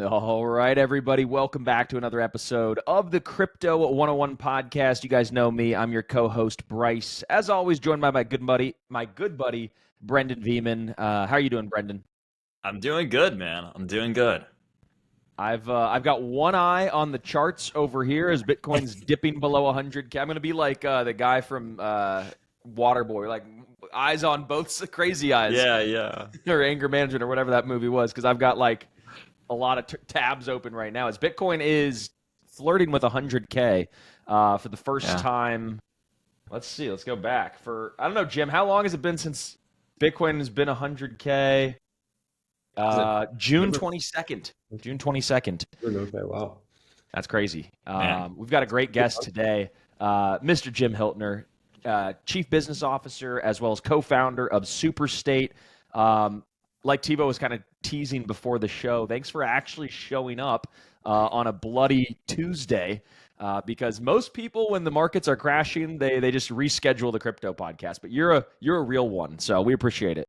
All right, everybody. Welcome back to another episode of the Crypto 101 podcast. You guys know me. I'm your co-host, Bryce. As always, joined by my good buddy, Brendan Veeman. How are you doing, Brendan? I'm doing good, man. I'm doing good. I've got one eye on the charts over here as Bitcoin's dipping below 100K. I'm going to be like the guy from Waterboy, like eyes on both, crazy eyes, Yeah. or anger management, or whatever that movie was, because I've got like a lot of tabs open right now as Bitcoin is flirting with 100K for the first time. Let's see. Let's go back for, I don't know, Jim, how long has it been since Bitcoin has been 100K? June 22nd. June 22nd. Okay, wow. That's crazy. We've got a great guest today, Mr. Jim Hiltner, Chief Business Officer, as well as co-founder of SuperState. Like Tebow was kind of teasing before the show, thanks for actually showing up on a bloody Tuesday, because most people, when the markets are crashing, they just reschedule the crypto podcast. But you're a real one, so we appreciate it.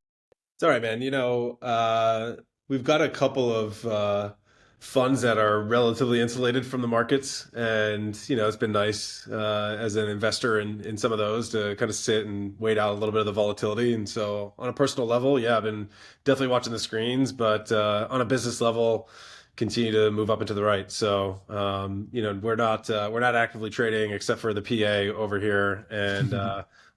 It's all right, man. We've got a couple of funds that are relatively insulated from the markets. And, it's been nice as an investor in some of those to kind of sit and wait out a little bit of the volatility. And so on a personal level, yeah, I've been definitely watching the screens, but on a business level, continue to move up and to the right. So, we're not actively trading except for the PA over here. And,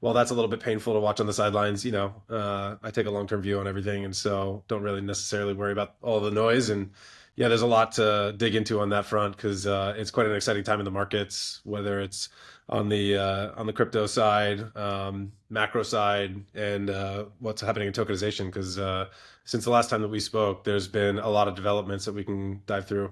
well, that's a little bit painful to watch on the sidelines. I take a long-term view on everything, and so don't really necessarily worry about all the noise. And yeah, there's a lot to dig into on that front because it's quite an exciting time in the markets, whether it's on the crypto side, macro side, and what's happening in tokenization. Because since the last time that we spoke, there's been a lot of developments that we can dive through.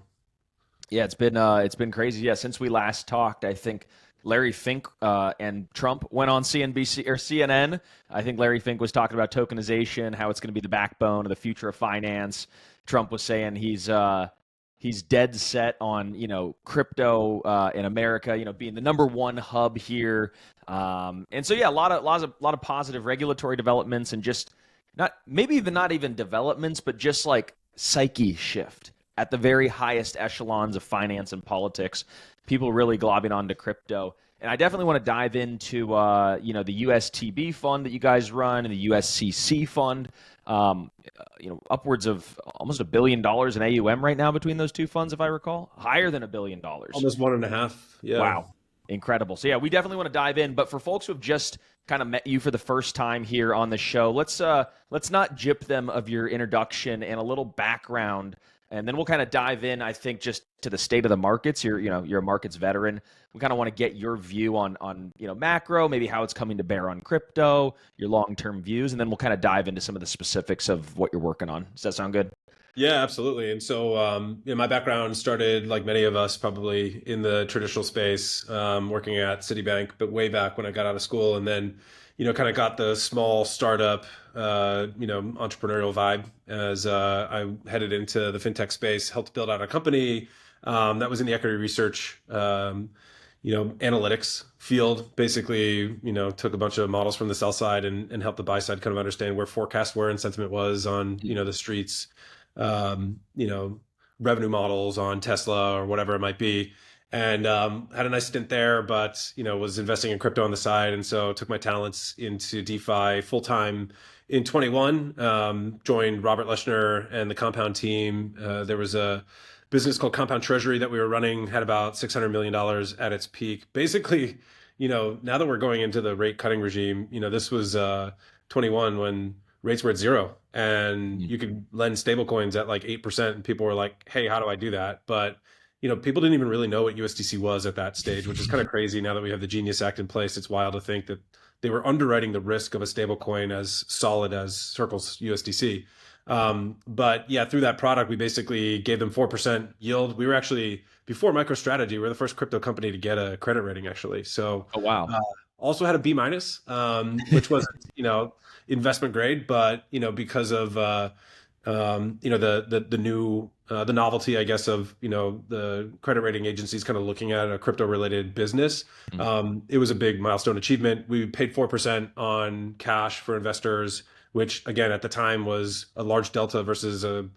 Yeah, it's been crazy. Yeah, since we last talked, I think Larry Fink and Trump went on CNBC or CNN. I think Larry Fink was talking about tokenization, how it's going to be the backbone of the future of finance. Trump was saying he's dead set on crypto in America, being the number one hub here. And so yeah, a lot of positive regulatory developments and just not even developments, but just like psyche shift at the very highest echelons of finance and politics. People really globbing onto crypto. And I definitely want to dive into, the USTB fund that you guys run and the USCC fund. Upwards of almost $1 billion in AUM right now between those two funds, if I recall. Higher than $1 billion. Almost 1.5. Yeah. Wow. Incredible. So yeah, we definitely want to dive in. But for folks who have just kind of met you for the first time here on the show, let's not gyp them of your introduction and a little background. And then we'll kind of dive in, I think, just to the state of the markets. You're a markets veteran. We kind of want to get your view on macro, maybe how it's coming to bear on crypto, your long-term views, and then we'll kind of dive into some of the specifics of what you're working on. Does that sound good? Yeah, absolutely. And so, my background started, like many of us, probably in the traditional space, working at CitiBank, but way back when I got out of school, and then kind of got the small startup, entrepreneurial vibe as I headed into the fintech space, helped build out a company that was in the equity research, analytics field. Basically, took a bunch of models from the sell side and helped the buy side kind of understand where forecasts were and sentiment was on, the streets, revenue models on Tesla or whatever it might be. And had a nice stint there, but was investing in crypto on the side, and so took my talents into DeFi full time in 21. Joined Robert Leshner and the Compound team. There was a business called Compound Treasury that we were running, had about $600 million at its peak. Basically, now that we're going into the rate cutting regime, this was 21 when rates were at zero, and you could lend stablecoins at like 8%, and people were like, "Hey, how do I do that?" But people didn't even really know what USDC was at that stage, which is kind of crazy now that we have the Genius Act in place. It's wild to think that they were underwriting the risk of a stablecoin as solid as Circle's USDC. But yeah, through that product, we basically gave them 4% yield. We were actually, before MicroStrategy, we were the first crypto company to get a credit rating, actually. So, oh, wow. Also had a B-, which was, investment grade, but, because of, the novelty, I guess, of the credit rating agencies kind of looking at a crypto related business. It was a big milestone achievement. We paid 4% on cash for investors, which again at the time was a large delta versus a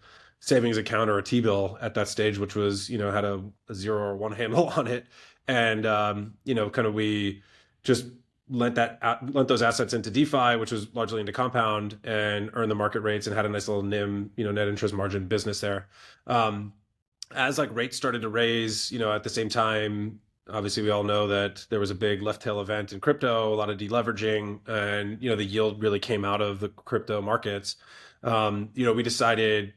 savings account or a T-bill at that stage, which was, had a 0 or 1 handle on it. And, kind of we just lent those assets into DeFi, which was largely into Compound, and earned the market rates and had a nice little NIM, net interest margin business there. As like rates started to raise, at the same time, obviously we all know that there was a big left tail event in crypto, a lot of deleveraging, and, the yield really came out of the crypto markets. We decided,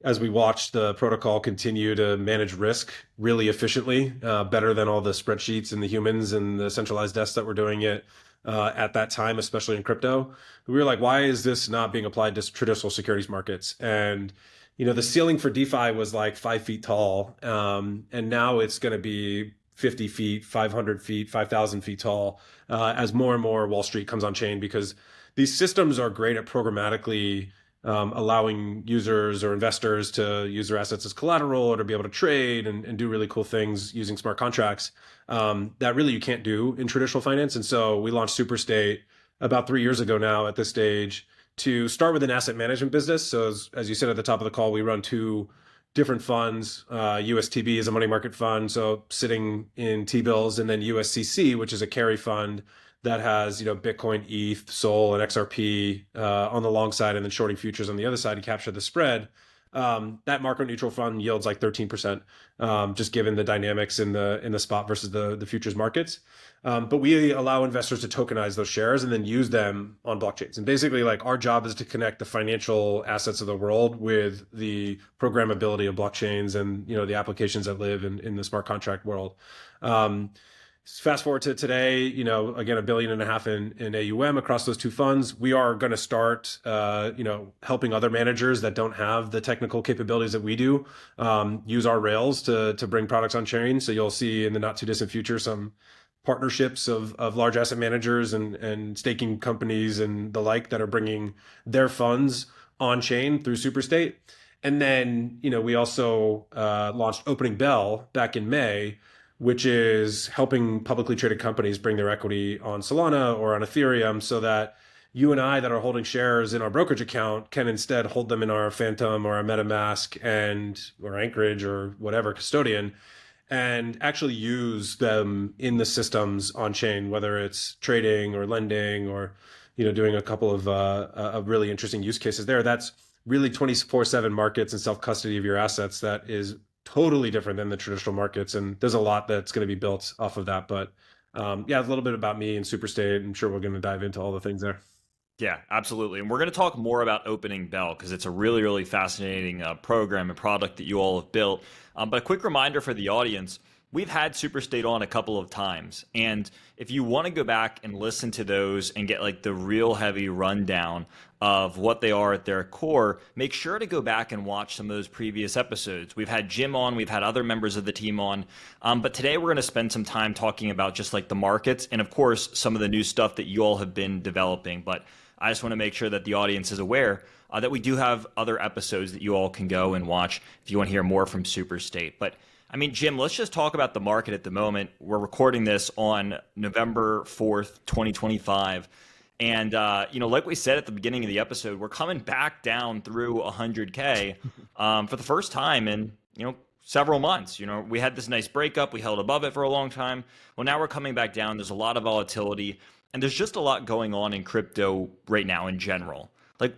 as we watched the protocol continue to manage risk really efficiently, better than all the spreadsheets and the humans and the centralized desks that were doing it at that time, especially in crypto, we were like, why is this not being applied to traditional securities markets? And the ceiling for DeFi was like 5 feet tall, and now it's going to be 50 feet, 500 feet, 5,000 feet tall, as more and more Wall Street comes on chain, because these systems are great at programmatically allowing users or investors to use their assets as collateral or to be able to trade and do really cool things using smart contracts that really you can't do in traditional finance. And so we launched SuperState about 3 years ago now at this stage to start with an asset management business. So as you said at the top of the call, we run 2 different funds. USTB is a money market fund, so sitting in T-bills, and then USCC, which is a carry fund that has, Bitcoin, ETH, SOL, and XRP on the long side, and then shorting futures on the other side to capture the spread. That market neutral fund yields like 13%, just given the dynamics in the spot versus the futures markets. But we allow investors to tokenize those shares and then use them on blockchains. And basically, like, our job is to connect the financial assets of the world with the programmability of blockchains and, the applications that live in the smart contract world. Fast forward to today, again, $1.5 billion in AUM across those 2 funds. We are going to start, helping other managers that don't have the technical capabilities that we do, use our rails to bring products on chain. So you'll see in the not too distant future some partnerships of large asset managers and staking companies and the like that are bringing their funds on chain through SuperState. And then, we also launched Opening Bell back in May, which is helping publicly traded companies bring their equity on Solana or on Ethereum, so that you and I that are holding shares in our brokerage account can instead hold them in our Phantom or our MetaMask or Anchorage or whatever custodian, and actually use them in the systems on chain, whether it's trading or lending or, doing a couple of really interesting use cases there. That's really 24/7 markets and self-custody of your assets. That is totally different than the traditional markets. And there's a lot that's going to be built off of that. But a little bit about me and SuperState. I'm sure we're going to dive into all the things there. Yeah, absolutely. And we're going to talk more about Opening Bell because it's a really, really fascinating program and product that you all have built. But a quick reminder for the audience, we've had SuperState on a couple of times. And if you want to go back and listen to those and get like the real heavy rundown of what they are at their core, make sure to go back and watch some of those previous episodes. We've had Jim on, we've had other members of the team on, but today we're going to spend some time talking about just like the markets and of course some of the new stuff that you all have been developing. But I just want to make sure that the audience is aware that we do have other episodes that you all can go and watch if you want to hear more from SuperState. But I mean, Jim, let's just talk about the market at the moment. We're recording this on November 4th, 2025. And, like we said at the beginning of the episode, we're coming back down through 100K for the first time in, several months. We had this nice breakup. We held above it for a long time. Well, now we're coming back down. There's a lot of volatility. And there's just a lot going on in crypto right now in general. Like,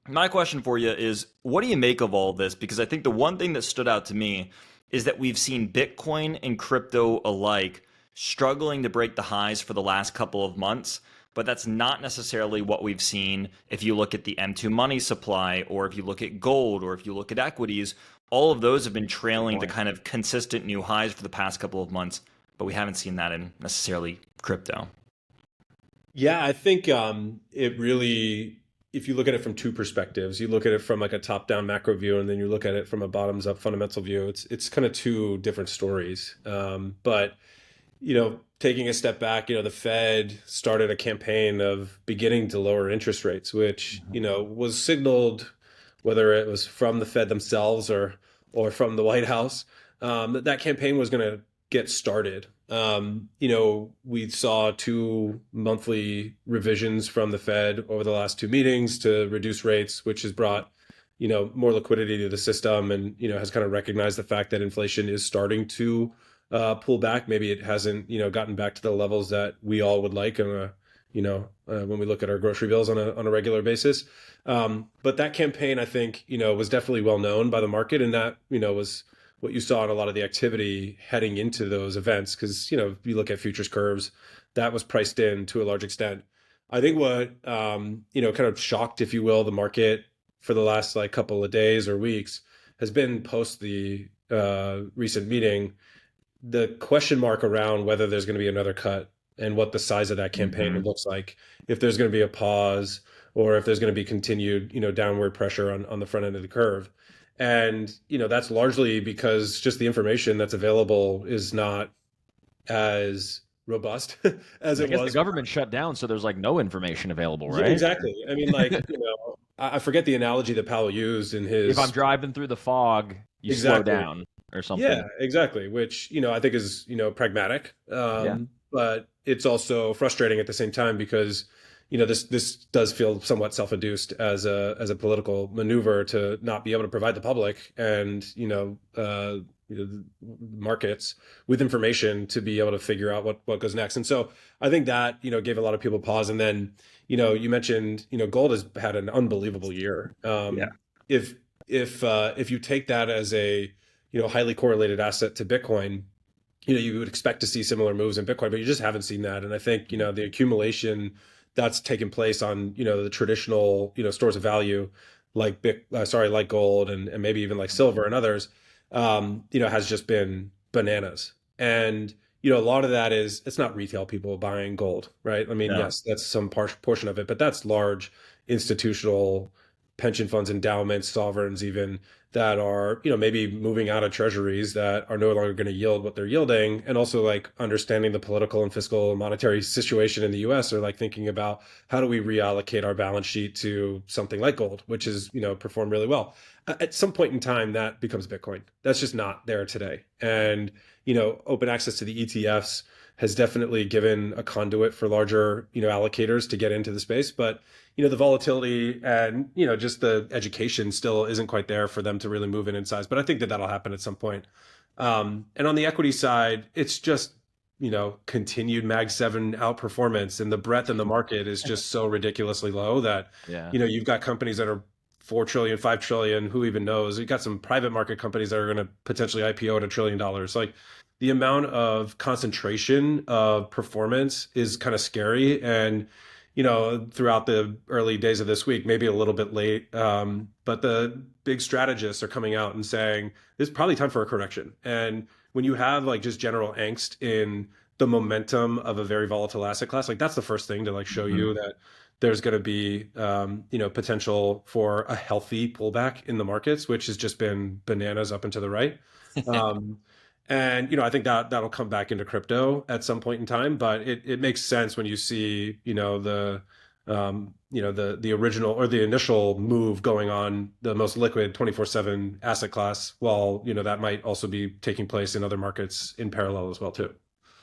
my question for you is, what do you make of all this? Because I think the one thing that stood out to me is that we've seen Bitcoin and crypto alike struggling to break the highs for the last couple of months. But that's not necessarily what we've seen if you look at the M2 money supply, or if you look at gold, or if you look at equities. All of those have been trailing the kind of consistent new highs for the past couple of months, but we haven't seen that in necessarily crypto. Yeah, I think it really, if you look at it from 2 perspectives, you look at it from like a top-down macro view, and then you look at it from a bottoms-up fundamental view. It's kind of 2 different stories. But taking a step back, the Fed started a campaign of beginning to lower interest rates, which, was signaled, whether it was from the Fed themselves or from the White House, that campaign was going to get started. We saw 2 monthly revisions from the Fed over the last 2 meetings to reduce rates, which has brought, more liquidity to the system, and has kind of recognized the fact that inflation is starting to pull back. Maybe it hasn't gotten back to the levels that we all would like when we look at our grocery bills on a regular basis. But that campaign, I think, was definitely well known by the market, and that was what you saw in a lot of the activity heading into those events. Because if you look at futures curves, that was priced in to a large extent. I think what kind of shocked, if you will, the market for the last like couple of days or weeks has been post the recent meeting, the question mark around whether there's going to be another cut and what the size of that campaign Mhm. looks like, if there's going to be a pause or if there's going to be continued, downward pressure on the front end of the curve. And, that's largely because just the information that's available is not as robust as I it guess the was. government shut down, so there's like no information available, Yeah, right? exactly. I mean, like, I forget the analogy that Powell used in If I'm his. driving through the fog, you slow Exactly. down or Yeah, something. exactly. Which, I think is, pragmatic. Yeah. But it's also frustrating at the same time because, this does feel somewhat self-induced as a political maneuver to not be able to provide the public and, markets with information to be able to figure out what goes next. And so I think that, gave a lot of people pause. And then, you mentioned, gold has had an unbelievable year. Yeah. If if you take that as a highly correlated asset to Bitcoin, you would expect to see similar moves in Bitcoin, but you just haven't seen that. And I think the accumulation that's taken place on the traditional stores of value like like gold and maybe even like silver and others, has just been bananas. And a lot of that is it's not retail people buying gold, right? I mean, No. yes, that's some portion of it, but that's large institutional pension funds, endowments, sovereigns, even that are maybe moving out of treasuries that are no longer going to yield what they're yielding, and also like understanding the political and fiscal and monetary situation in the US, or like thinking about how do we reallocate our balance sheet to something like gold, which is performed really well. At some point in time that becomes Bitcoin. That's just not there today. And open access to the ETFs has definitely given a conduit for larger allocators to get into the space, but the volatility and just the education still isn't quite there for them to really move in size. But I think that that'll happen at some point. And on the equity side, it's just continued Mag 7 outperformance, and the breadth in the market is just so ridiculously low that Yeah. you've got companies that are 4 trillion, 5 trillion, who even knows? You've got some private market companies that are going to potentially IPO at $1 trillion. Like the amount of concentration of performance is kind of scary. And throughout the early days of this week, maybe a little bit late, but the big strategists are coming out and saying it's probably time for a correction. And when you have like just general angst in the momentum of a very volatile asset class, like that's the first thing to like show Mhm. you that there's going to be potential for a healthy pullback in the markets, which has just been bananas up and to the right. Um, and I think that that'll come back into crypto at some point in time, but it makes sense when you see the original or the initial move going on the most liquid 24/7 asset class, while that might also be taking place in other markets in parallel as well too.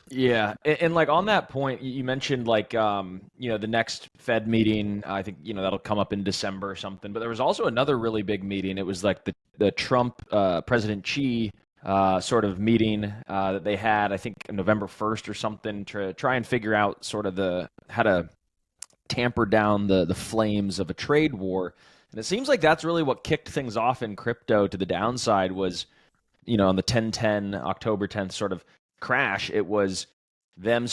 Yeah, and like on that point, you mentioned like the next Fed meeting. I think that'll come up in December or something. But there was also another really big meeting. It was like the Trump President Xi sort of meeting that they had. I think November 1st or something to try and figure out sort of how to tamper down the flames of a trade war. And it seems like that's really what kicked things off in crypto to the downside was on the 10/10 October 10th sort of crash. It was them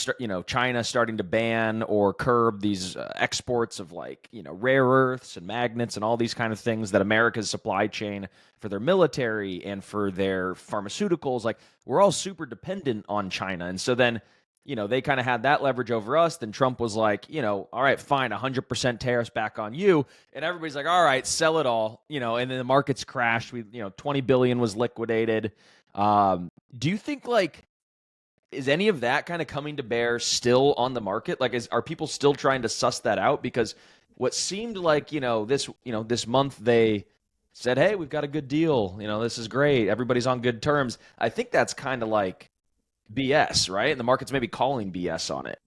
China starting to ban or curb these exports of like rare earths and magnets and all these kind of things that America's supply chain for their military and for their pharmaceuticals, like we're all super dependent on China. And so then they kind of had that leverage over us. Then Trump was like, all right, fine, 100% tariffs back on you. And everybody's like, all right, sell it all, and then the markets crashed. 20 billion was liquidated. Do you think like, is any of that kind of coming to bear still on the market? Like, are people still trying to suss that out? Because what seemed like, this month they said, hey, we've got a good deal. This is great. Everybody's on good terms. I think that's kind of like BS, right? And the market's maybe calling BS on it.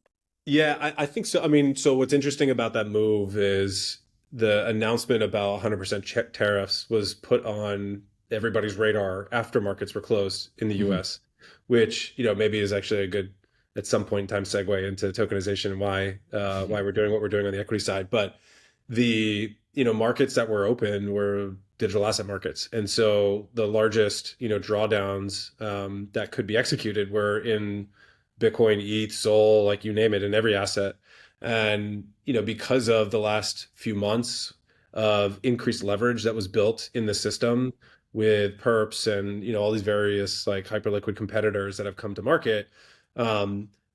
Yeah, I think so. I mean, so what's interesting about that move is the announcement about 100% tariffs was put on everybody's radar after markets were closed in the Mhm. US, which, maybe is actually a good, at some point in time, segue into tokenization and why we're doing what we're doing on the equity side. But the, markets that were open were digital asset markets. And so the largest, drawdowns that could be executed were in Bitcoin, ETH, Sol, like you name it, in every asset. And, because of the last few months of increased leverage that was built in the system with perps and, all these various like hyperliquid competitors that have come to market,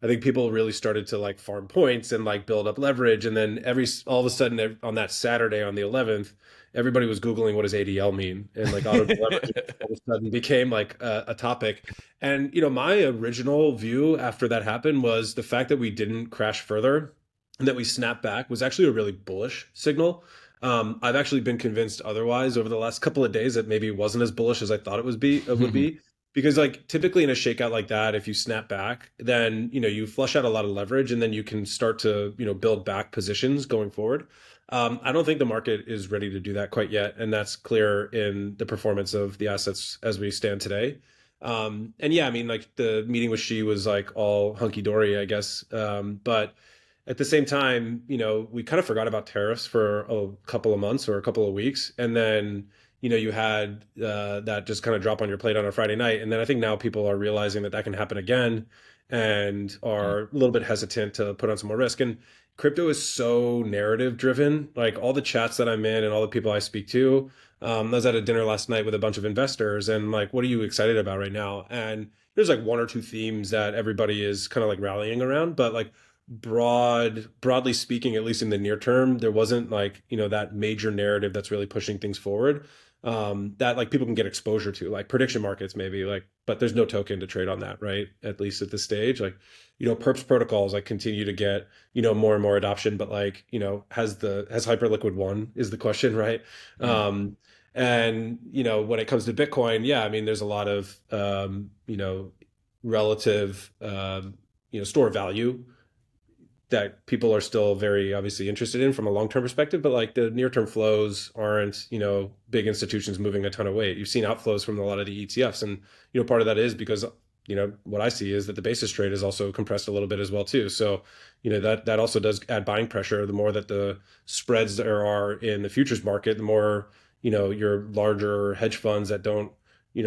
I think people really started to like farm points and like build up leverage. And then all of a sudden on that Saturday on the 11th, everybody was Googling what does ADL mean? And like auto leverage all of a sudden became like a topic. And, my original view after that happened was the fact that we didn't crash further and that we snapped back was actually a really bullish signal. I've actually been convinced otherwise over the last couple of days that maybe it wasn't as bullish as I thought it would be. Because like typically in a shakeout like that, if you snap back, then you flush out a lot of leverage, and then you can start to build back positions going forward. I don't think the market is ready to do that quite yet, and that's clear in the performance of the assets as we stand today. And yeah, I mean, like the meeting with Xi was like all hunky dory, I guess. But at the same time, we kind of forgot about tariffs for a couple of months or a couple of weeks, and then you had that just kind of drop on your plate on a Friday night. And then I think now people are realizing that that can happen again and are a little bit hesitant to put on some more risk. And crypto is so narrative driven. Like all the chats that I'm in and all the people I speak to, I was at a dinner last night with a bunch of investors and like, what are you excited about right now? And there's like one or two themes that everybody is kind of like rallying around, but like broadly speaking, at least in the near term, there wasn't like, that major narrative that's really pushing things forward that like people can get exposure to, like prediction markets maybe, like, but there's no token to trade on that, right? At least at this stage, like, perps protocols like continue to get, more and more adoption, but like, has Hyperliquid won is the question, right? And when it comes to Bitcoin, yeah, I mean, there's a lot of relative store value that people are still very obviously interested in from a long-term perspective, but like the near-term flows aren't, big institutions moving a ton of weight. You've seen outflows from a lot of the ETFs, and part of that is because what I see is that the basis trade is also compressed a little bit as well too. So that also does add buying pressure. The more that the spreads there are in the futures market, the more your larger hedge funds that don't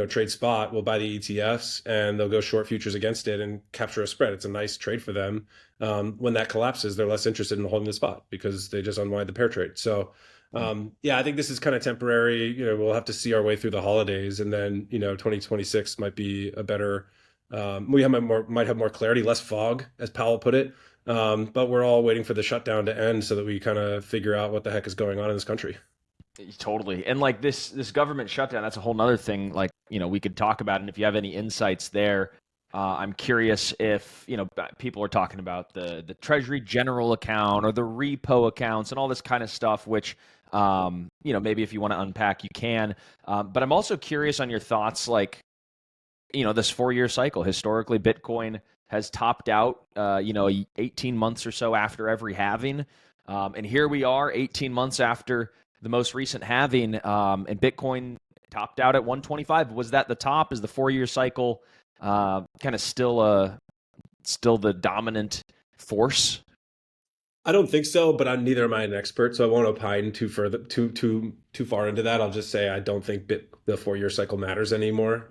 trade spot will buy the ETFs and they'll go short futures against it and capture a spread. It's a nice trade for them. When that collapses, they're less interested in holding the spot because they just unwind the pair trade. So yeah, I think this is kind of temporary. We'll have to see our way through the holidays, and then 2026 might be a better. Might have more clarity, less fog, as Powell put it. But we're all waiting for the shutdown to end so that we kind of figure out what the heck is going on in this country. Totally. And like this government shutdown, that's a whole nother thing, like, we could talk about. And if you have any insights there, I'm curious if, people are talking about the Treasury General account or the repo accounts and all this kind of stuff, which, maybe if you want to unpack, you can. But I'm also curious on your thoughts, like, this 4-year cycle. Historically, Bitcoin has topped out, 18 months or so after every halving. And here we are 18 months after the most recent halving, and Bitcoin topped out at 125. Was that the top? Is the 4-year cycle kind of still the dominant force? I don't think so, but neither am I an expert, so I won't opine too far into that. I'll just say I don't think the 4-year cycle matters anymore.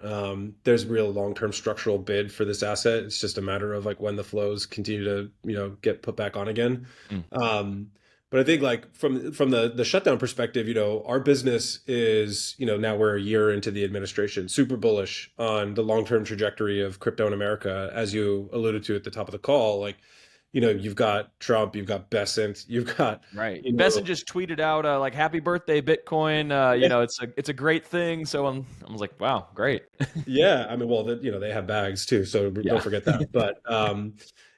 There's real long-term structural bid for this asset. It's just a matter of like when the flows continue to get put back on again. But I think like from the shutdown perspective, our business is, now we're a year into the administration, super bullish on the long-term trajectory of crypto in America, as you alluded to at the top of the call. Like, you've got Trump, you've got Bessent, you've got right. Bessent just tweeted out like "Happy birthday, Bitcoin." It's a great thing. So I was like, wow, great. Yeah, I mean, well, they have bags too, so don't forget that. But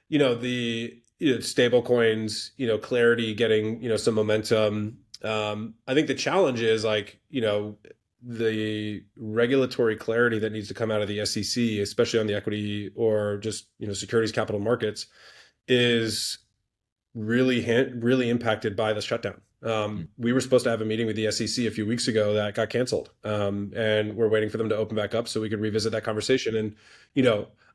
the stable coins, Clarity getting some momentum. I think the challenge is like the regulatory clarity that needs to come out of the SEC, especially on the equity or just securities capital markets, is really impacted by the shutdown. We were supposed to have a meeting with the SEC a few weeks ago that got canceled, and we're waiting for them to open back up so we can revisit that conversation. And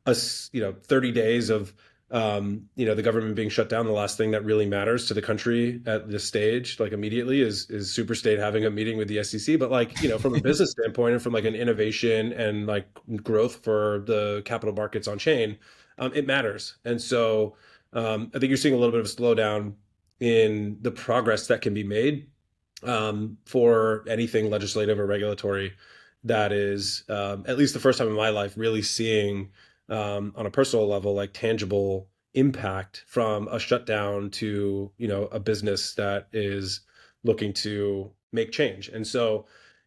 us, 30 days of the government being shut down, the last thing that really matters to the country at this stage, like immediately, is SuperState having a meeting with the SEC. But from a business standpoint and from like an innovation and like growth for the capital markets on chain, it matters. And so I think you're seeing a little bit of a slowdown in the progress that can be made for anything legislative or regulatory that is, at least the first time in my life, really seeing on a personal level, like tangible impact from a shutdown to, a business that is looking to make change. And so,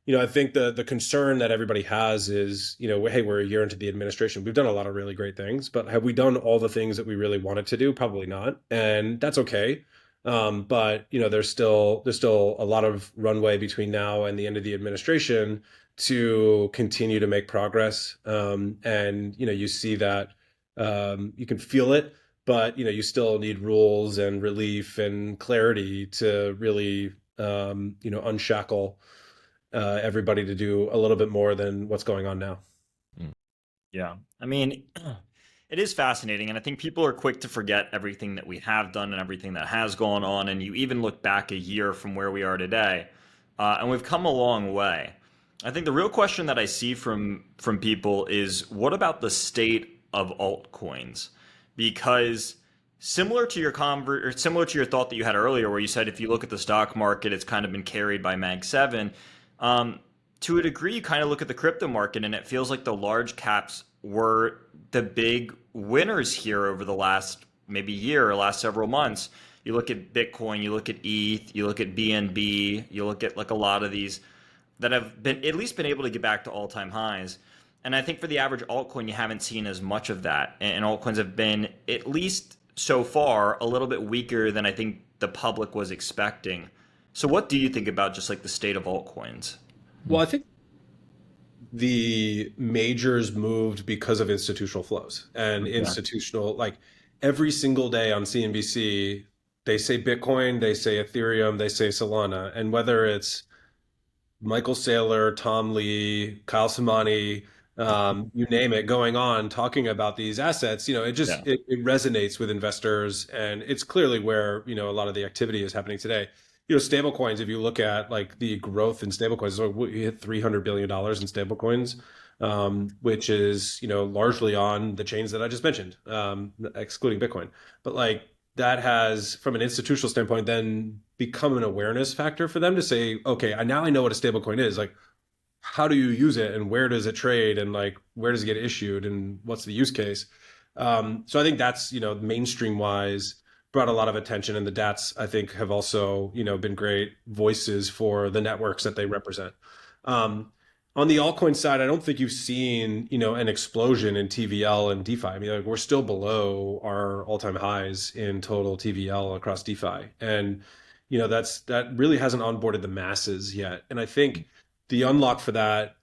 I think the concern that everybody has is, hey, we're a year into the administration. We've done a lot of really great things, but have we done all the things that we really wanted to do? Probably not. And that's okay. But there's still a lot of runway between now and the end of the administration to continue to make progress. And you see that you can feel it, but you still need rules and relief and clarity to really unshackle everybody to do a little bit more than what's going on now. Yeah. I mean, it is fascinating. And I think people are quick to forget everything that we have done and everything that has gone on. And you even look back a year from where we are today, and we've come a long way. I think the real question that I see from people is, what about the state of altcoins? Because similar to your thought that you had earlier, where you said if you look at the stock market, it's kind of been carried by Mag 7. To a degree, you kind of look at the crypto market, and it feels like the large caps were the big winners here over the last maybe year or last several months. You look at Bitcoin, you look at ETH, you look at BNB, you look at like a lot of these that have been at least been able to get back to all-time highs. And I think for the average altcoin, you haven't seen as much of that. And altcoins have been, at least so far, a little bit weaker than I think the public was expecting. So what do you think about just like the state of altcoins? Well, I think the majors moved because of institutional flows and institutional, like every single day on CNBC, they say Bitcoin, they say Ethereum, they say Solana. And whether it's Michael Saylor, Tom Lee, Kyle Samani, you name it, going on talking about these assets, it resonates with investors, and it's clearly where a lot of the activity is happening today. Stablecoins, if you look at like the growth in stablecoins, so we hit $300 billion in stablecoins, which is largely on the chains that I just mentioned, excluding Bitcoin. But like that has, from an institutional standpoint, then become an awareness factor for them to say, okay, now I know what a stablecoin is. Like, how do you use it, and where does it trade, and like where does it get issued, and what's the use case? So I think that's mainstream wise brought a lot of attention, and the DATs I think have also been great voices for the networks that they represent. On the altcoin side, I don't think you've seen an explosion in TVL and DeFi. I mean, like, we're still below our all-time highs in total TVL across DeFi, and that really hasn't onboarded the masses yet. And I think the unlock for that,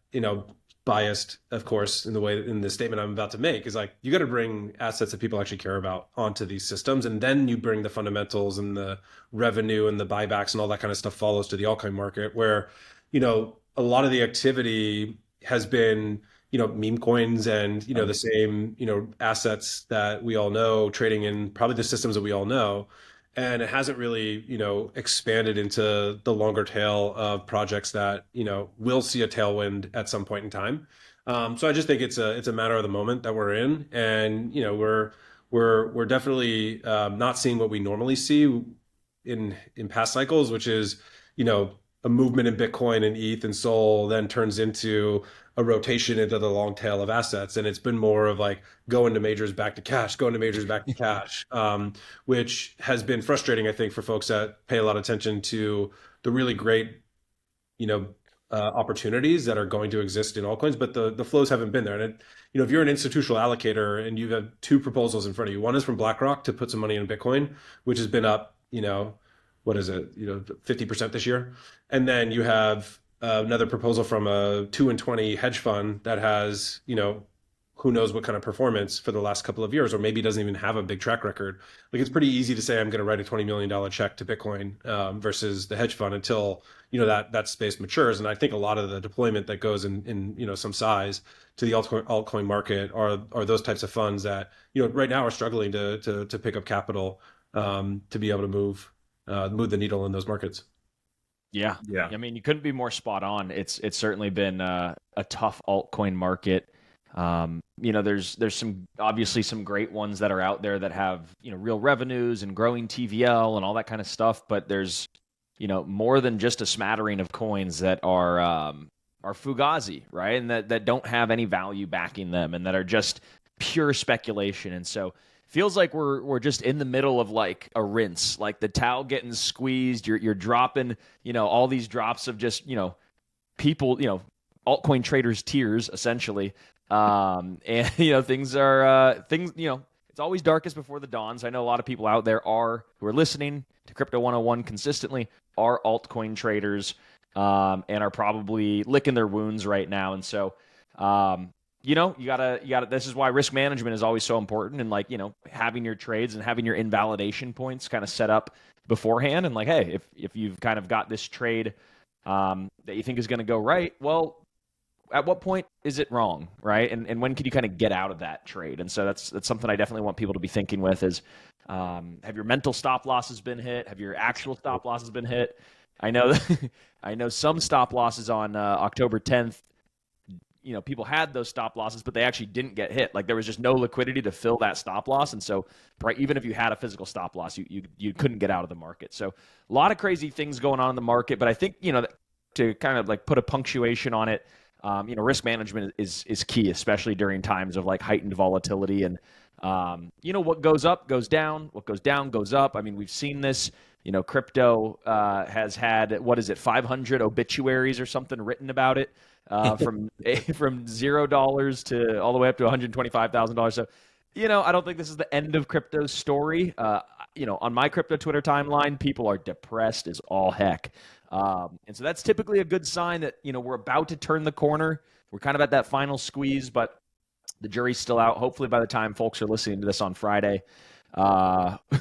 biased, of course, in the statement I'm about to make, is like you got to bring assets that people actually care about onto these systems, and then you bring the fundamentals and the revenue and the buybacks and all that kind of stuff follows to the altcoin market, where a lot of the activity has been meme coins and the same assets that we all know trading in probably the systems that we all know. And it hasn't really, expanded into the longer tail of projects that, will see a tailwind at some point in time. So I just think it's a matter of the moment that we're in, and we're definitely not seeing what we normally see in past cycles, which is a movement in Bitcoin and ETH and Sol then turns into a rotation into the long tail of assets. And it's been more of like going to majors back to cash, which has been frustrating, I think, for folks that pay a lot of attention to the really great, opportunities that are going to exist in altcoins, but the flows haven't been there. And if you're an institutional allocator and you have two proposals in front of you, one is from BlackRock to put some money in Bitcoin, which has been up, what is it, 50% this year. And then you have another proposal from a 2 and 20 hedge fund that has, who knows what kind of performance for the last couple of years, or maybe doesn't even have a big track record. Like it's pretty easy to say I'm going to write a $20 million check to Bitcoin versus the hedge fund until that space matures. And I think a lot of the deployment that goes in some size to the altcoin market are those types of funds that right now are struggling to pick up capital to be able to move the needle in those markets. Yeah. Yeah. I mean, you couldn't be more spot on. It's certainly been a tough altcoin market. There's obviously some great ones that are out there that have, real revenues and growing TVL and all that kind of stuff. But there's, more than just a smattering of coins that are fugazi, right? And that don't have any value backing them and that are just pure speculation. And so feels like we're just in the middle of like a rinse, like the towel getting squeezed. You're dropping, all these drops of just, people, altcoin traders' tears essentially. And things are it's always darkest before the dawns. I know a lot of people out there who are listening to Crypto 101 consistently are altcoin traders and are probably licking their wounds right now. And so you gotta this is why risk management is always so important, and having your trades and having your invalidation points kind of set up beforehand, and hey, if you've kind of got this trade that you think is going to go right, well, at what point is it wrong, right? And when can you kind of get out of that trade? And so that's something I definitely want people to be thinking with is, have your mental stop losses been hit? Have your actual stop losses been hit? I know some stop losses on October 10th, people had those stop losses, but they actually didn't get hit. Like there was just no liquidity to fill that stop loss. And so even if you had a physical stop loss, you couldn't get out of the market. So a lot of crazy things going on in the market, but I think, to kind of put a punctuation on it, risk management is key, especially during times of heightened volatility. And, what goes up goes down, what goes down goes up. I mean, we've seen this, crypto has had, 500 obituaries or something written about it from $0 to all the way up to $125,000. So, I don't think this is the end of crypto's story. On my crypto Twitter timeline, people are depressed as all heck. And so that's typically a good sign that, we're about to turn the corner. We're kind of at that final squeeze, but the jury's still out. Hopefully by the time folks are listening to this on Friday,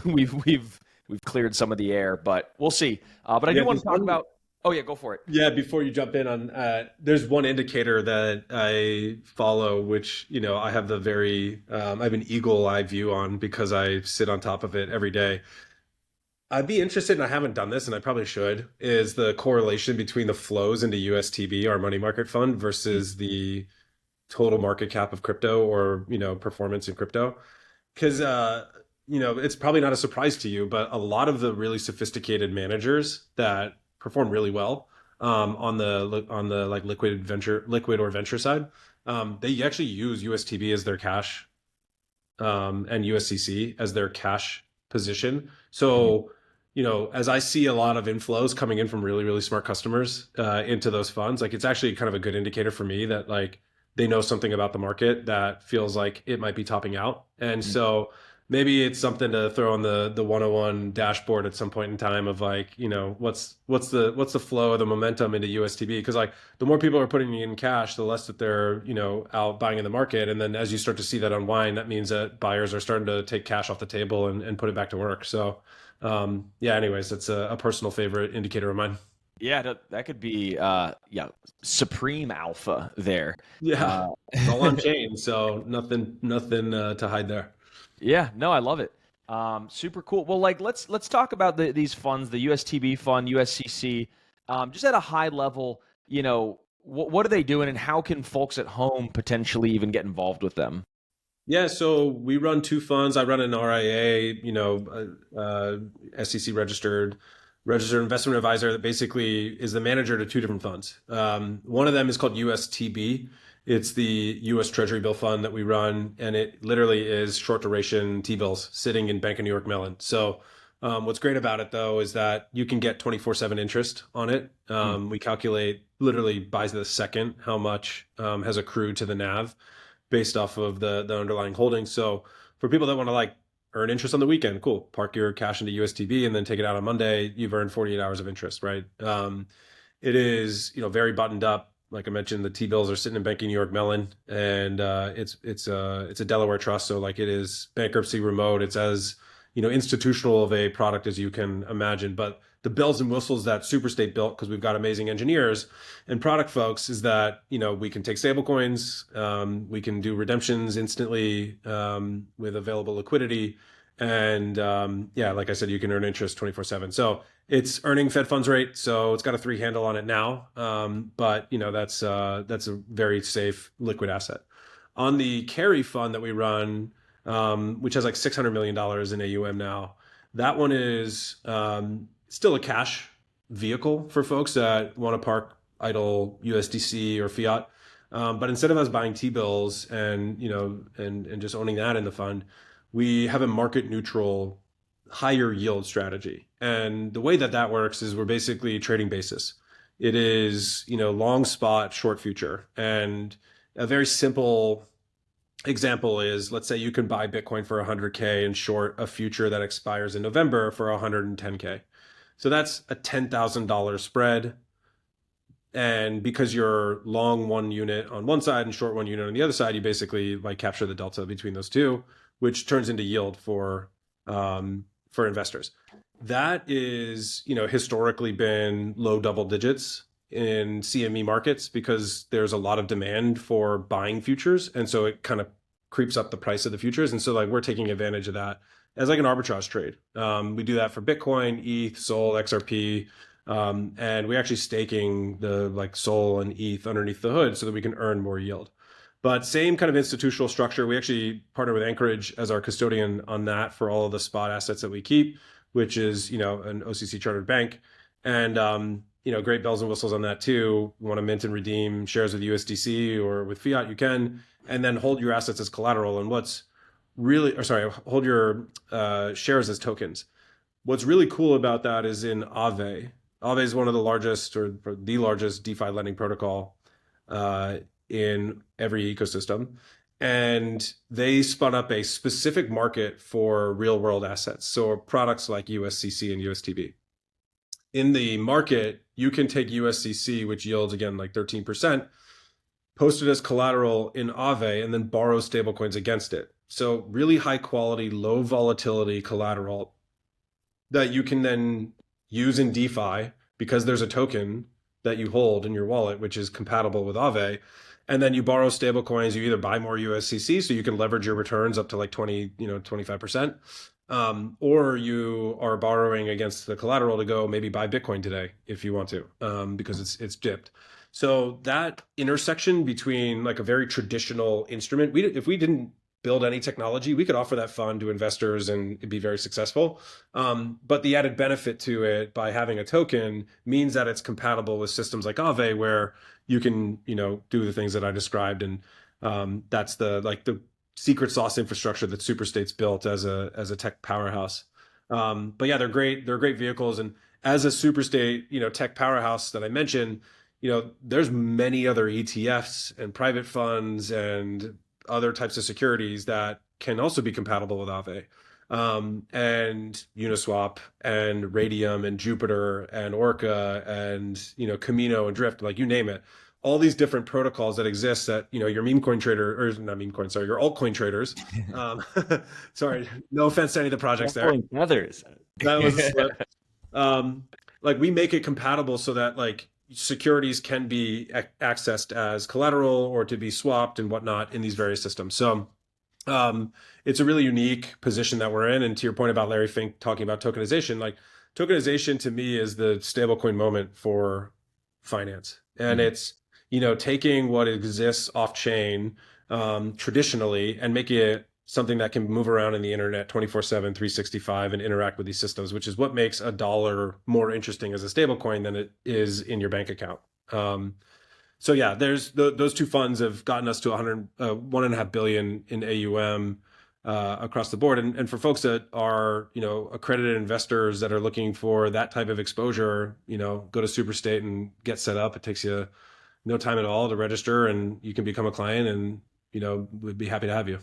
we've cleared some of the air, but we'll see. But I do want to talk about, oh yeah, go for it. Yeah. Before you jump in on, there's one indicator that I follow, which, I have I have an eagle eye view on because I sit on top of it every day. I'd be interested, and I haven't done this, and I probably should, is the correlation between the flows into USTB, our money market fund, versus the total market cap of crypto or, performance in crypto. Because, it's probably not a surprise to you, but a lot of the really sophisticated managers that perform really well on the liquid or venture side, they actually use USTB as their cash and USCC as their cash position. So, as I see a lot of inflows coming in from really, really smart customers into those funds, it's actually kind of a good indicator for me that they know something about the market that feels like it might be topping out. And so maybe it's something to throw on the 101 dashboard at some point in time of what's the flow of the momentum into USTB? Because the more people are putting in cash, the less that they're out buying in the market. And then as you start to see that unwind, that means that buyers are starting to take cash off the table and put it back to work. So anyways, that's a personal favorite indicator of mine. Yeah, that could be supreme alpha there. Yeah, it's all on chain, so nothing to hide there. Yeah, no, I love it. Super cool. Well, let's talk about these funds, the USTB fund, USCC, just at a high level. What are they doing, and how can folks at home potentially even get involved with them? Yeah, so we run two funds. I run an RIA, SEC registered investment advisor that basically is the manager to two different funds. One of them is called USTB. It's the U.S. Treasury bill fund that we run, and it literally is short duration T-bills sitting in Bank of New York Mellon. So what's great about it, though, is that you can get 24/7 interest on it. We calculate literally by the second how much has accrued to the NAV based off of the underlying holdings. So for people that want to earn interest on the weekend, cool. Park your cash into USTB and then take it out on Monday. You've earned 48 hours of interest, right? It is, very buttoned up. like I mentioned, the T-bills are sitting in Bank of New York Mellon, and it's a Delaware trust, so like it is bankruptcy remote. It's as institutional of a product as you can imagine. But the bells and whistles that SuperState built, because we've got amazing engineers and product folks, is that we can take stablecoins, we can do redemptions instantly with available liquidity, and yeah, like I said, you can earn interest 24/7. So it's earning Fed funds rate, so it's got a 3 handle on it now. But that's a very safe liquid asset. On the carry fund that we run, which has like $600 million in AUM now, that one is still a cash vehicle for folks that want to park idle USDC or fiat. But instead of us buying T-bills and and just owning that in the fund, we have a market neutral higher yield strategy. And the way that works is we're basically trading basis. It is, long spot, short future. And a very simple example is, let's say you can buy Bitcoin for 100K and short a future that expires in November for 110K. So that's a $10,000 spread. And because you're long one unit on one side and short one unit on the other side, you basically like capture the delta between those two, which turns into yield for investors. That is, historically been low double digits in CME markets because there's a lot of demand for buying futures, and so it kind of creeps up the price of the futures. And so like we're taking advantage of that as like an arbitrage trade. We do that for Bitcoin, ETH, Sol, XRP. And we're actually staking the like Sol and ETH underneath the hood so that we can earn more yield. But same kind of institutional structure. We actually partner with Anchorage as our custodian on that for all of the spot assets that we keep, which is, an OCC chartered bank. And, great bells and whistles on that too. You want to mint and redeem shares with USDC or with fiat, you can, and then hold your assets as collateral. And hold your shares as tokens. What's really cool about that is in Aave. Aave is one of the largest or the largest DeFi lending protocol in every ecosystem. And they spun up a specific market for real world assets. So products like USCC and USTB. In the market, you can take USCC, which yields again like 13%, post it as collateral in Aave, and then borrow stablecoins against it. So really high quality, low volatility collateral that you can then use in DeFi because there's a token that you hold in your wallet, which is compatible with Aave. And then you borrow stable coins. You either buy more USCC so you can leverage your returns up to like 25%. Or you are borrowing against the collateral to go maybe buy Bitcoin today if you want to, because it's dipped. So that intersection between like a very traditional instrument, if we didn't build any technology, we could offer that fund to investors and it'd be very successful. But the added benefit to it by having a token means that it's compatible with systems like Aave, where you can, do the things that I described. And that's the secret sauce infrastructure that SuperState's built as a tech powerhouse. But yeah, they're great. They're great vehicles. And as a SuperState, tech powerhouse that I mentioned, there's many other ETFs and private funds and other types of securities that can also be compatible with Aave, and Uniswap and Radium and Jupiter and Orca and Camino and Drift, like you name it. All these different protocols that exist that your meme coin trader, or not meme coin, sorry, your altcoin traders. Sorry, no offense to any of the projects there. Others. That was a slip. Like we make it compatible so that like securities can be accessed as collateral or to be swapped and whatnot in these various systems. So it's a really unique position that we're in. And to your point about Larry Fink talking about tokenization, like tokenization to me is the stablecoin moment for finance. And it's, taking what exists off chain traditionally and making it something that can move around in the internet 24/7, 365 and interact with these systems, which is what makes a dollar more interesting as a stablecoin than it is in your bank account. So yeah, there's those two funds have gotten us to 1.5 billion in AUM across the board. And for folks that are, accredited investors that are looking for that type of exposure, go to SuperState and get set up. It takes you no time at all to register, and you can become a client, and, we'd be happy to have you.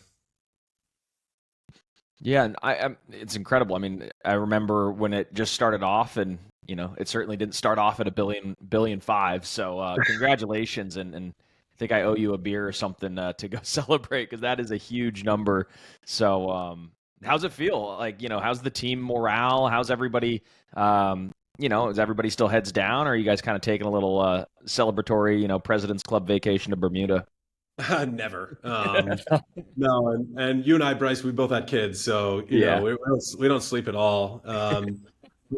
Yeah, and it's incredible. I mean, I remember when it just started off, and it certainly didn't start off at a billion five. So congratulations, and I think I owe you a beer or something to go celebrate because that is a huge number. So how's it feel? Like, how's the team morale? How's everybody? Is everybody still heads down, or are you guys kind of taking a little celebratory, President's Club vacation to Bermuda? Never. No, and you and I, Bryce, we both had kids, so Yeah. we don't sleep at all.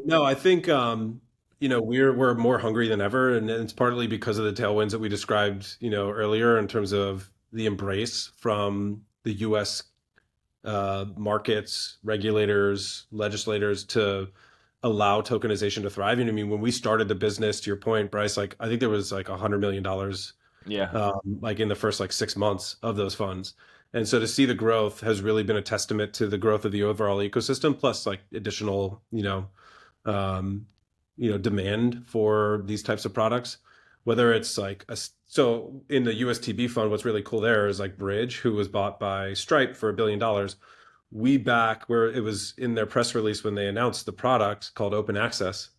No, I think we're more hungry than ever, and it's partly because of the tailwinds that we described, earlier in terms of the embrace from the U.S. Markets, regulators, legislators to allow tokenization to thrive. And I mean, when we started the business, to your point, Bryce, like I think there was like $100 million Yeah. like in the first like 6 months of those funds. And so to see the growth has really been a testament to the growth of the overall ecosystem, plus like additional, demand for these types of products. Whether it's like so in the USTB fund, what's really cool there is like Bridge, who was bought by Stripe for $1 billion. We back where it was in their press release when they announced the product called Open Access.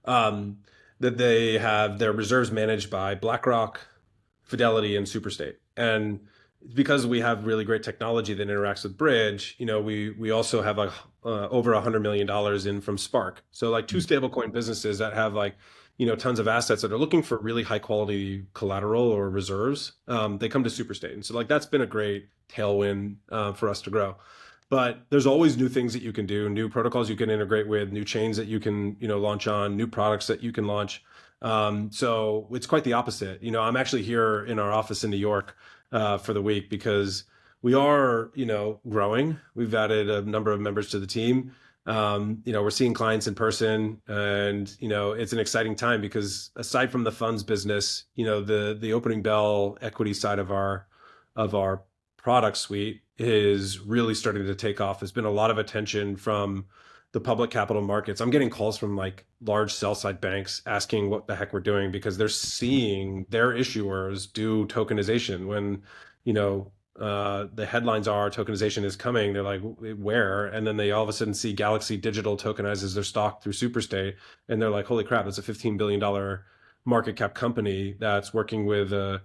Um, that they have their reserves managed by BlackRock, Fidelity, and SuperState. And because we have really great technology that interacts with Bridge, we also have like over $100 million in from Spark. So like two stablecoin businesses that have like tons of assets that are looking for really high quality collateral or reserves. They come to SuperState, and so like that's been a great tailwind for us to grow. But there's always new things that you can do, new protocols you can integrate with, new chains that you can, launch on, new products that you can launch. So it's quite the opposite. I'm actually here in our office in New York for the week because we are, growing. We've added a number of members to the team. We're seeing clients in person, and it's an exciting time because aside from the funds business, the opening bell equity side of our product suite is really starting to take off. There's been a lot of attention from the public capital markets. I'm getting calls from like large sell side banks asking what the heck we're doing because they're seeing their issuers do tokenization when, the headlines are tokenization is coming. They're like, where? And then they all of a sudden see Galaxy Digital tokenizes their stock through SuperState. And they're like, holy crap, that's a $15 billion market cap company that's working with a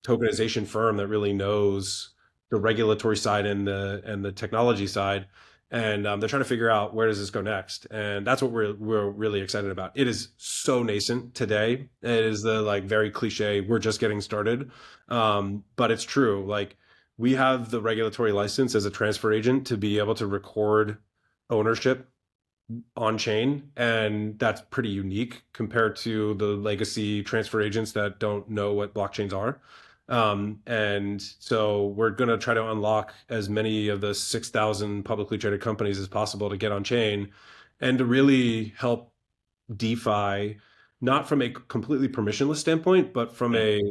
tokenization firm that really knows the regulatory side and the technology side, and they're trying to figure out where does this go next, and that's what we're really excited about. It is so nascent today. It is the like very cliche, we're just getting started, but it's true. Like we have the regulatory license as a transfer agent to be able to record ownership on chain, and that's pretty unique compared to the legacy transfer agents that don't know what blockchains are. And so we're going to try to unlock as many of the 6,000 publicly traded companies as possible to get on chain and to really help DeFi, not from a completely permissionless standpoint, but from a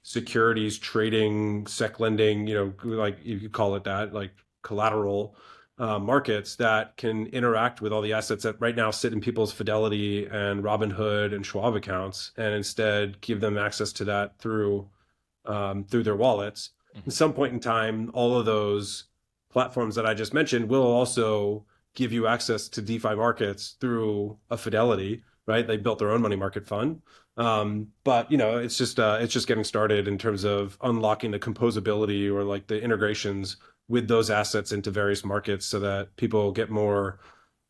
securities trading, sec lending, like you could call it that, like collateral markets that can interact with all the assets that right now sit in people's Fidelity and Robinhood and Schwab accounts, and instead give them access to that through their wallets. At some point in time, all of those platforms that I just mentioned will also give you access to DeFi markets through a Fidelity, right? They built their own money market fund. But it's just getting started in terms of unlocking the composability or like the integrations with those assets into various markets so that people get more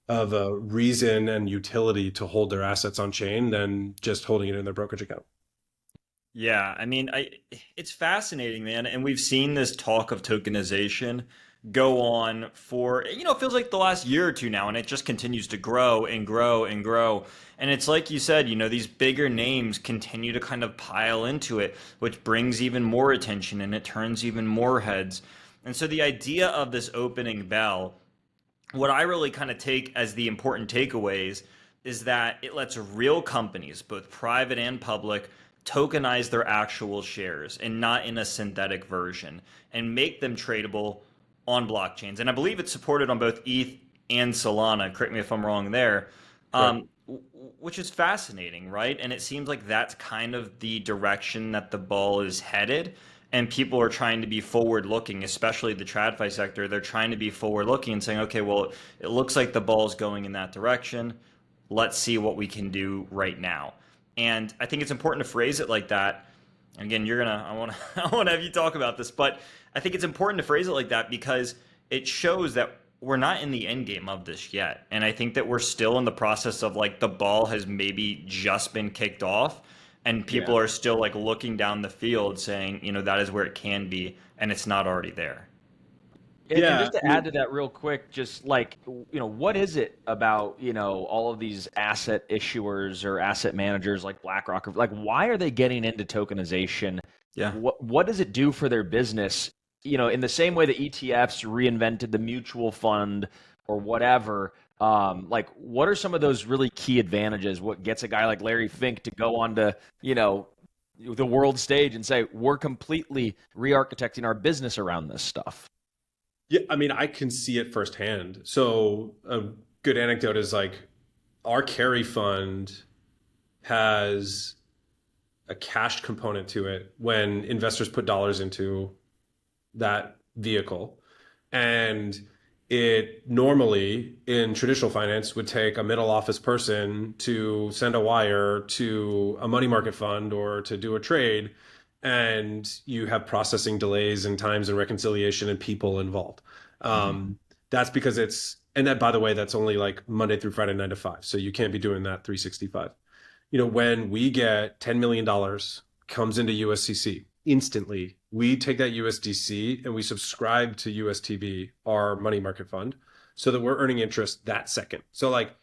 of a reason and utility to hold their assets on chain than just holding it in their brokerage account. Yeah, I mean, it's fascinating, man. And we've seen this talk of tokenization go on for, it feels like the last year or two now, and it just continues to grow and grow and grow. And it's like you said, these bigger names continue to kind of pile into it, which brings even more attention and it turns even more heads. And so the idea of this opening bell, what I really kind of take as the important takeaways is that it lets real companies, both private and public, tokenize their actual shares and not in a synthetic version and make them tradable on blockchains. And I believe it's supported on both ETH and Solana. Correct me if I'm wrong there. Right. Which is fascinating, right? And it seems like that's kind of the direction that the ball is headed. And people are trying to be forward looking, especially the TradFi sector. They're trying to be forward looking and saying, okay, well, it looks like the ball's going in that direction. Let's see what we can do right now. And I think it's important to phrase it like that. Again, I want to, I want to have you talk about this, but I think it's important to phrase it like that because it shows that we're not in the end game of this yet. And I think that we're still in the process of like the ball has maybe just been kicked off and people are still like looking down the field saying, that is where it can be and it's not already there. And just to add to that real quick, just like, what is it about, all of these asset issuers or asset managers like BlackRock, like why are they getting into tokenization? Yeah. What does it do for their business? In the same way that ETFs reinvented the mutual fund or whatever, like what are some of those really key advantages? What gets a guy like Larry Fink to go on to, the world stage and say, we're completely re-architecting our business around this stuff? Yeah, I mean, I can see it firsthand. So a good anecdote is like our carry fund has a cash component to it when investors put dollars into that vehicle. And it normally in traditional finance would take a middle office person to send a wire to a money market fund or to do a trade. And you have processing delays and times and reconciliation and people involved. That's because and that, by the way, that's only like Monday through Friday, 9 to 5. So you can't be doing that 365. When we get $10 million comes into USCC, instantly, we take that USDC and we subscribe to USTB, our money market fund, so that we're earning interest that second. So like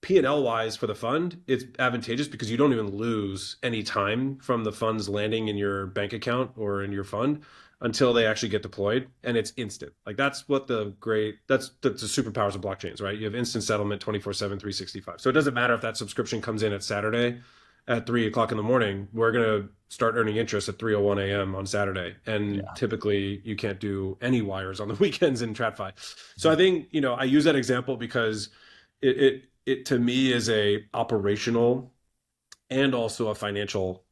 P&L wise for the fund, it's advantageous because you don't even lose any time from the funds landing in your bank account or in your fund until they actually get deployed, and it's instant. Like that's the superpowers of blockchains, right? You have instant settlement 24/7, 365. So it doesn't matter if that subscription comes in at Saturday at 3 o'clock in the morning, we're going to start earning interest at 3:01 a.m. on Saturday. And typically you can't do any wires on the weekends in TradFi. So I think, I use that example because it to me is a operational and also a financial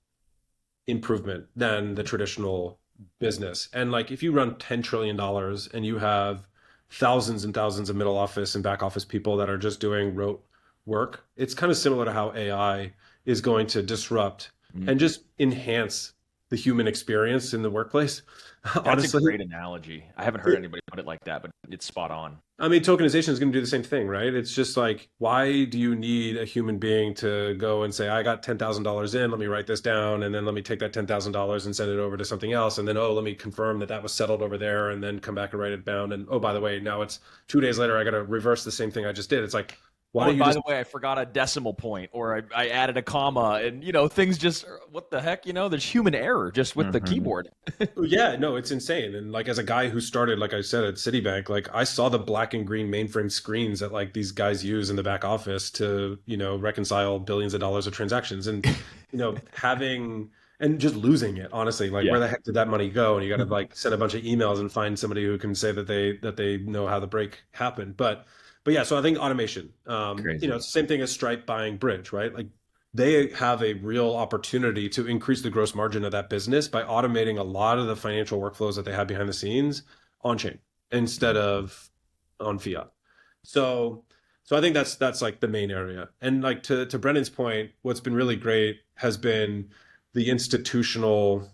improvement than the traditional business. And like if you run $10 trillion and you have thousands and thousands of middle office and back office people that are just doing rote work, it's kind of similar to how AI is going to disrupt and just enhance the human experience in the workplace. That's honestly a great analogy. I haven't heard anybody put it like that, but it's spot on. I mean, tokenization is going to do the same thing, right? It's just like, why do you need a human being to go and say, I got $10,000 in, let me write this down, and then let me take that $10,000 and send it over to something else, and then, let me confirm that was settled over there, and then come back and write it down, and by the way, now it's 2 days later, I got to reverse the same thing I just did. It's like, by the way, I forgot a decimal point, or I added a comma, and things just, what the heck, there's human error just with the keyboard. Yeah, no, it's insane. And like as a guy who started, like I said, at CitiBank, like I saw the black and green mainframe screens that like these guys use in the back office to, reconcile billions of dollars of transactions, and having and just losing it, honestly. Like where the heck did that money go? And you got to like send a bunch of emails and find somebody who can say that they know how the break happened. But yeah, so I think automation, it's the same thing as Stripe buying Bridge, right? Like they have a real opportunity to increase the gross margin of that business by automating a lot of the financial workflows that they have behind the scenes on chain instead of on fiat. So I think that's like the main area. And like to Brennan's point, what's been really great has been the institutional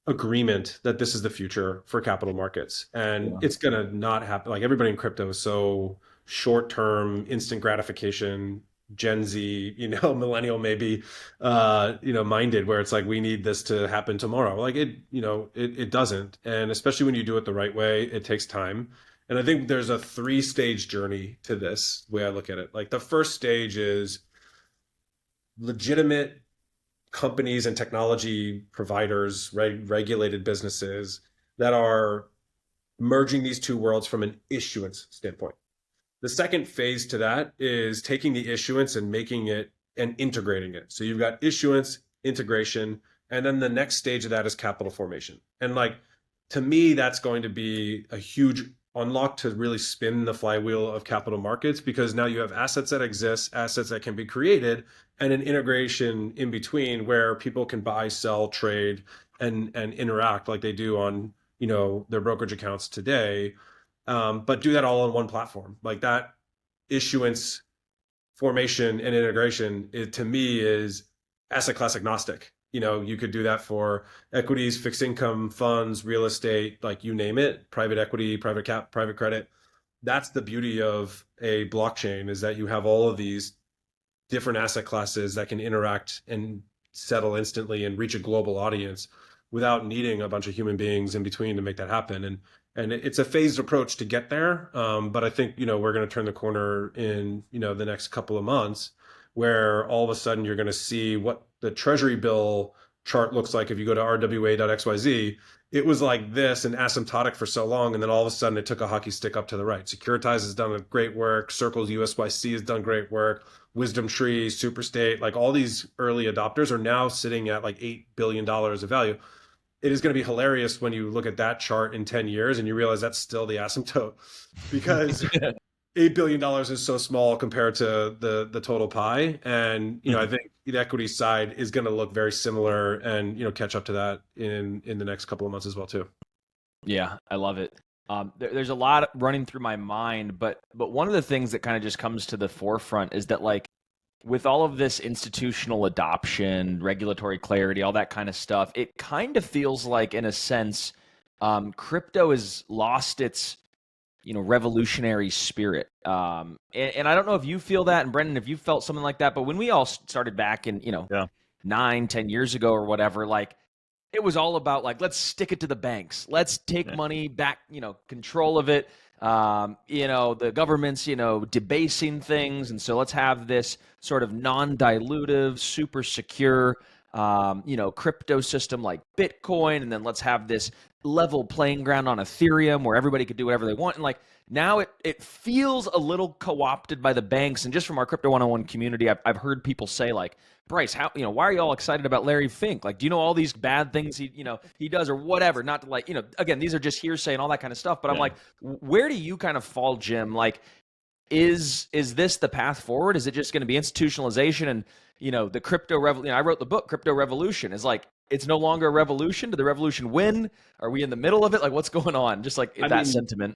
agreement that this is the future for capital markets, and it's going to not happen. Like everybody in crypto is so short-term, instant gratification, Gen Z, millennial maybe, minded, where it's like, we need this to happen tomorrow. Like it doesn't. And especially when you do it the right way, it takes time. And I think there's a 3-stage journey to this, the way I look at it. Like the first stage is legitimate companies and technology providers, regulated businesses that are merging these two worlds from an issuance standpoint. The second phase to that is taking the issuance and making it and integrating it. So you've got issuance, integration, and then the next stage of that is capital formation. And like, to me, that's going to be a huge unlock to really spin the flywheel of capital markets, because now you have assets that exist, assets that can be created, and an integration in between where people can buy, sell, trade, and interact like they do on, their brokerage accounts today, but do that all on one platform. Like that issuance, formation, and integration, to me, is asset class agnostic. You could do that for equities, fixed income, funds, real estate, like you name it, private equity, private cap, private credit. That's the beauty of a blockchain, is that you have all of these different asset classes that can interact and settle instantly and reach a global audience without needing a bunch of human beings in between to make that happen. And it's a phased approach to get there. But I think, we're going to turn the corner in, the next couple of months, where all of a sudden you're going to see what the Treasury bill chart looks like. If you go to rwa.xyz, it was like this and asymptotic for so long. And then all of a sudden it took a hockey stick up to the right. Securitize has done great work. Circles USYC has done great work. Wisdom Tree, SuperState, like all these early adopters are now sitting at like $8 billion of value. It is going to be hilarious when you look at that chart in 10 years and you realize that's still the asymptote, because $8 billion is so small compared to the total pie. And, I think the equity side is going to look very similar and, catch up to that in the next couple of months as well, too. Yeah, I love it. There's a lot running through my mind, but one of the things that kind of just comes to the forefront is that, like, with all of this institutional adoption, regulatory clarity, all that kind of stuff, it kind of feels like, in a sense, crypto has lost its, revolutionary spirit. And I don't know if you feel that, and Brendan, if you felt something like that, but when we all started back in, 9-10 years ago or whatever, like, it was all about, like, let's stick it to the banks. Let's take money back, control of it. The government's, debasing things. And so let's have this sort of non-dilutive, super secure, crypto system like Bitcoin. And then let's have this level playing ground on Ethereum where everybody could do whatever they want. And like, now it feels a little co-opted by the banks. And just from our Crypto 101 community, I've heard people say, like, Bryce, why are you all excited about Larry Fink? Like, do you know all these bad things he does or whatever? Not to, like, again, these are just hearsay and all that kind of stuff. But I'm like, where do you kind of fall, Jim? Like, is this the path forward? Is it just going to be institutionalization and, the crypto revolution? I wrote the book, Crypto Revolution, is like, it's no longer a revolution. Did the revolution win? Are we in the middle of it? Like, what's going on? Just like that sentiment.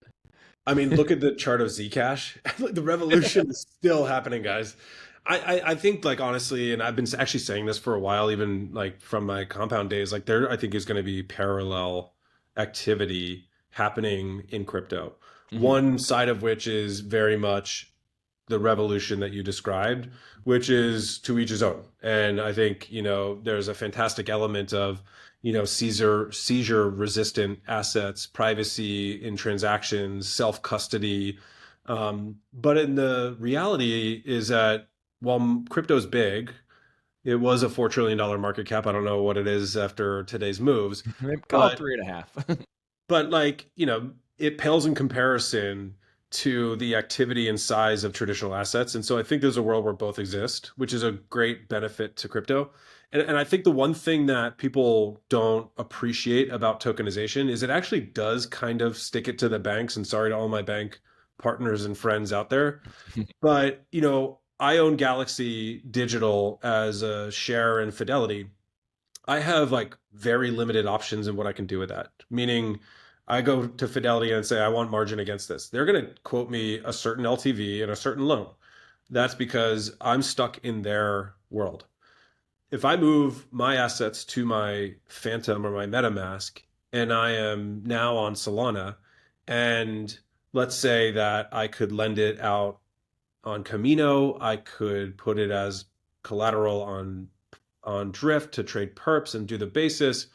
I mean, look at the chart of Zcash. The revolution is still happening, guys. I think, like, honestly, and I've been actually saying this for a while, even like from my Compound days, like, there I think is going to be parallel activity happening in crypto. Mm-hmm. One side of which is very much the revolution that you described, which is to each his own. And I think, there's a fantastic element of, seizure resistant assets, privacy in transactions, self-custody. But in the reality is that while crypto's big, it was a $4 trillion market cap. I don't know what it is after today's moves. Call it 3.5. But like, it pales in comparison to the activity and size of traditional assets. And so I think there's a world where both exist, which is a great benefit to crypto. And I think the one thing that people don't appreciate about tokenization is it actually does kind of stick it to the banks. And sorry to all my bank partners and friends out there. But, I own Galaxy Digital as a share in Fidelity. I have like very limited options in what I can do with that. Meaning I go to Fidelity and say, I want margin against this. They're going to quote me a certain LTV and a certain loan. That's because I'm stuck in their world. If I move my assets to my Phantom or my MetaMask, and I am now on Solana, and let's say that I could lend it out on Camino, I could put it as collateral on Drift to trade perps and do the basis.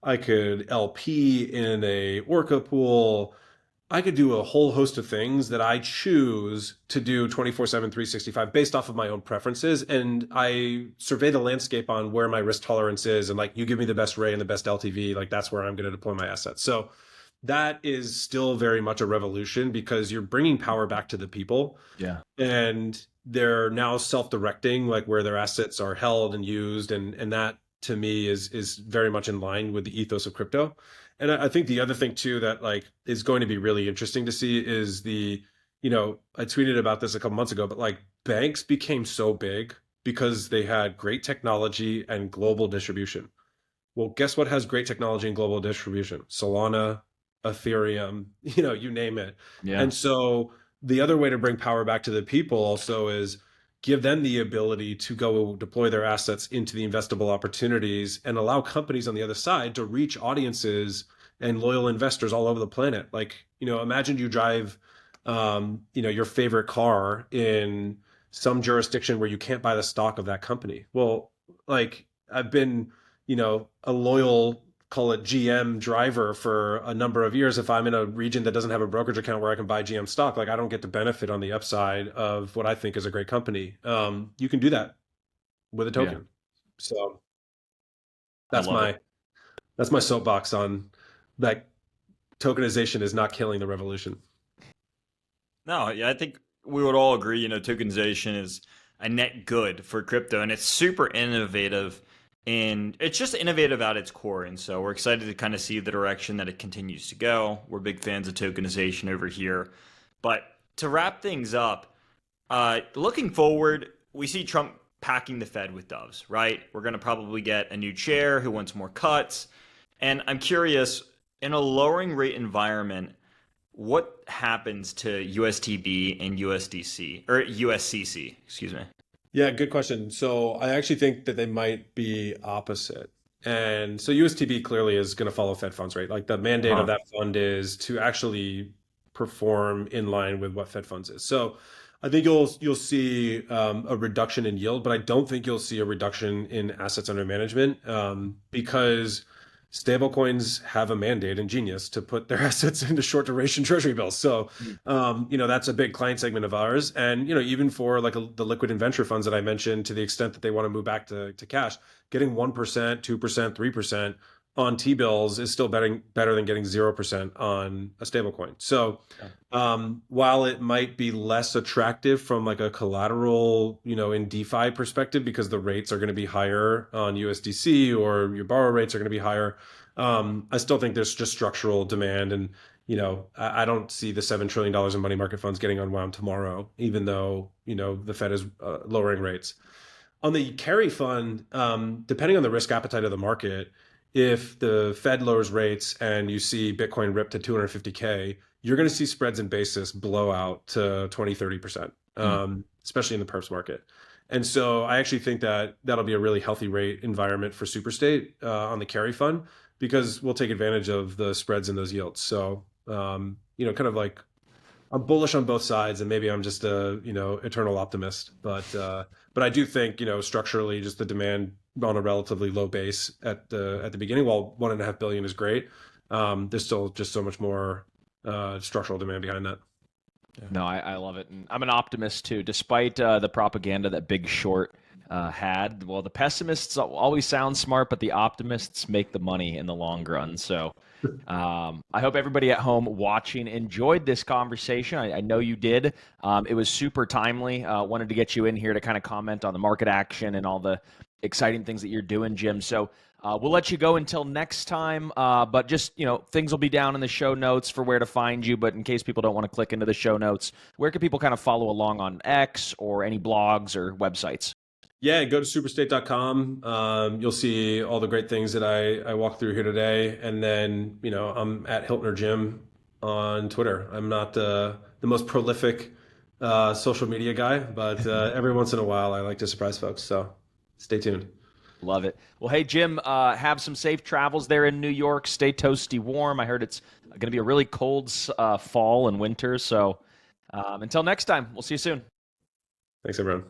I could LP in a Orca pool. I could do a whole host of things that I choose to do 24/7, 365 based off of my own preferences. And I survey the landscape on where my risk tolerance is. And like, you give me the best rate and the best LTV, like that's where I'm going to deploy my assets. So that is still very much a revolution because you're bringing power back to the people. Yeah. And they're now self-directing, like where their assets are held and used. And that to me is very much in line with the ethos of crypto. And I think the other thing too that like is going to be really interesting to see is I tweeted about this a couple months ago, but like banks became so big because they had great technology and global distribution. Well, guess what has great technology and global distribution? Solana, Ethereum, you name it. Yeah. And so the other way to bring power back to the people also is give them the ability to go deploy their assets into the investable opportunities and allow companies on the other side to reach audiences and loyal investors all over the planet. Like, imagine you drive, your favorite car in some jurisdiction where you can't buy the stock of that company. Well, like I've been, a loyal, call it GM driver for a number of years. If I'm in a region that doesn't have a brokerage account where I can buy GM stock, like I don't get to benefit on the upside of what I think is a great company. You can do that with a token. Yeah. So that's my soapbox on that. Tokenization is not killing the revolution. No, yeah, I think we would all agree, tokenization is a net good for crypto, and it's super innovative, and it's just innovative at its core. And so we're excited to kind of see the direction that it continues to go. We're big fans of tokenization over here. But to wrap things up, looking forward, we see Trump packing the Fed with doves, right? We're going to probably get a new chair who wants more cuts. And I'm curious, in a lowering rate environment, what happens to USTB and USDC or USCC, excuse me? Yeah, good question. So I actually think that they might be opposite. And so USTB clearly is going to follow Fed funds rate. Like the mandate of that fund is to actually perform in line with what Fed funds is. So I think you'll see a reduction in yield, but I don't think you'll see a reduction in assets under management because stablecoins have a mandate in Genius to put their assets into short duration treasury bills. So, that's a big client segment of ours. And, even for like the liquid and venture funds that I mentioned, to the extent that they want to move back to cash, getting 1%, 2%, 3% on T-bills is still better than getting 0% on a stablecoin. So while it might be less attractive from like a collateral, in DeFi perspective, because the rates are going to be higher on USDC or your borrow rates are going to be higher, I still think there's just structural demand. And, I don't see the $7 trillion in money market funds getting unwound tomorrow, even though, the Fed is lowering rates. On the carry fund, depending on the risk appetite of the market, if the Fed lowers rates and you see Bitcoin rip to 250K, you're going to see spreads and basis blow out to 20, 30%, especially in the perps market. And so I actually think that that'll be a really healthy rate environment for SuperState on the carry fund, because we'll take advantage of the spreads and those yields. So, kind of like I'm bullish on both sides, and maybe I'm just a, eternal optimist, but I do think, structurally just the demand on a relatively low base at the beginning, while 1.5 billion is great, there's still just so much more structural demand behind that. Yeah. No, I love it. And I'm an optimist too, despite the propaganda that Big Short had. Well, the pessimists always sound smart, but the optimists make the money in the long run. So I hope everybody at home watching enjoyed this conversation. I know you did. It was super timely. Wanted to get you in here to kind of comment on the market action and all the exciting things that you're doing, Jim. So we'll let you go until next time. But just, things will be down in the show notes for where to find you. But in case people don't want to click into the show notes, where can people kind of follow along on X or any blogs or websites? Yeah, go to superstate.com. You'll see all the great things that I walked through here today. And then, I'm at Hiltner Jim on Twitter. I'm not the most prolific social media guy, but every once in a while I like to surprise folks. So stay tuned. Love it. Well, hey, Jim, have some safe travels there in New York. Stay toasty warm. I heard it's going to be a really cold fall and winter. So until next time, we'll see you soon. Thanks, everyone.